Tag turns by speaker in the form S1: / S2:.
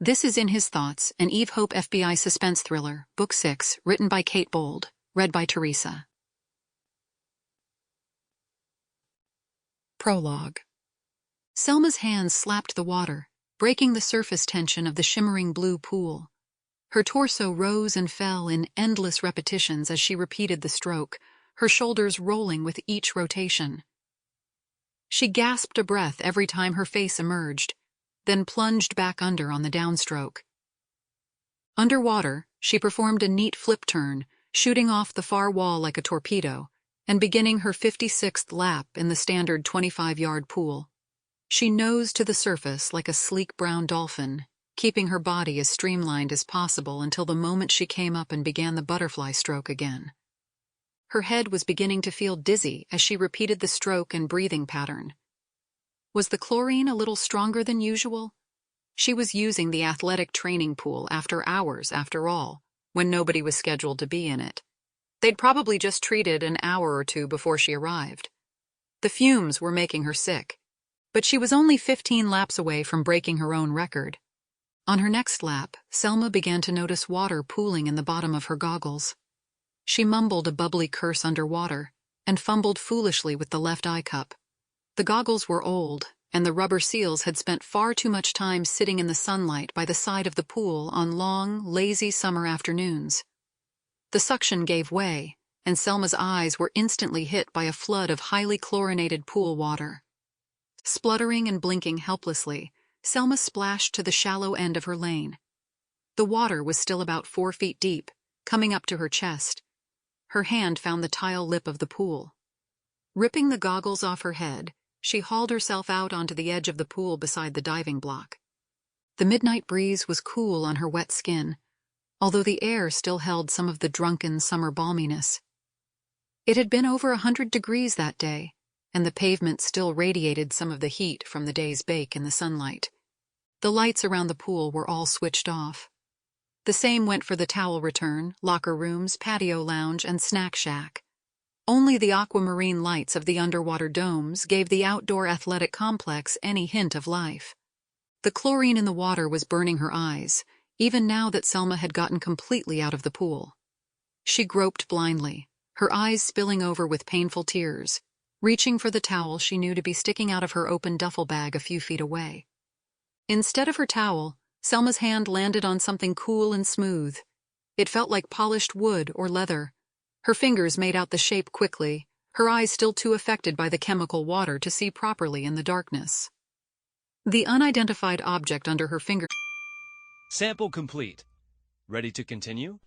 S1: This is In His Thoughts, an Eve Hope FBI suspense thriller, Book 6, written by Kate Bold, read by Teresa. Prologue. Selma's hands slapped the water, breaking the surface tension of the shimmering blue pool. Her torso rose and fell in endless repetitions as she repeated the stroke, her shoulders rolling with each rotation. She gasped a breath every time her face emerged, then plunged back under on the downstroke. Underwater, she performed a neat flip turn, shooting off the far wall like a torpedo, and beginning her 56th lap in the standard 25-yard pool. She nosed to the surface like a sleek brown dolphin, keeping her body as streamlined as possible until the moment she came up and began the butterfly stroke again. Her head was beginning to feel dizzy as she repeated the stroke and breathing pattern. Was the chlorine a little stronger than usual? She was using the athletic training pool after hours, after all, when nobody was scheduled to be in it. They'd probably just treated an hour or two before she arrived. The fumes were making her sick, but she was only 15 laps away from breaking her own record. On her next lap, Selma began to notice water pooling in the bottom of her goggles. She mumbled a bubbly curse underwater and fumbled foolishly with the left eye cup. The goggles were old, and the rubber seals had spent far too much time sitting in the sunlight by the side of the pool on long, lazy summer afternoons. The suction gave way, and Selma's eyes were instantly hit by a flood of highly chlorinated pool water. Spluttering and blinking helplessly, Selma splashed to the shallow end of her lane. The water was still about 4 feet deep, coming up to her chest. Her hand found the tile lip of the pool. Ripping the goggles off her head, she hauled herself out onto the edge of the pool beside the diving block. The midnight breeze was cool on her wet skin, although the air still held some of the drunken summer balminess. It had been over 100 degrees that day, and the pavement still radiated some of the heat from the day's bake in the sunlight. The lights around the pool were all switched off. The same went for the towel return, locker rooms, patio lounge, and snack shack. Only the aquamarine lights of the underwater domes gave the outdoor athletic complex any hint of life. The chlorine in the water was burning her eyes, even now that Selma had gotten completely out of the pool. She groped blindly, her eyes spilling over with painful tears, reaching for the towel she knew to be sticking out of her open duffel bag a few feet away. Instead of her towel, Selma's hand landed on something cool and smooth. It felt like polished wood or leather. Her fingers made out the shape quickly, her eyes still too affected by the chemical water to see properly in the darkness. The unidentified object under her finger.
S2: Sample complete. Ready to continue?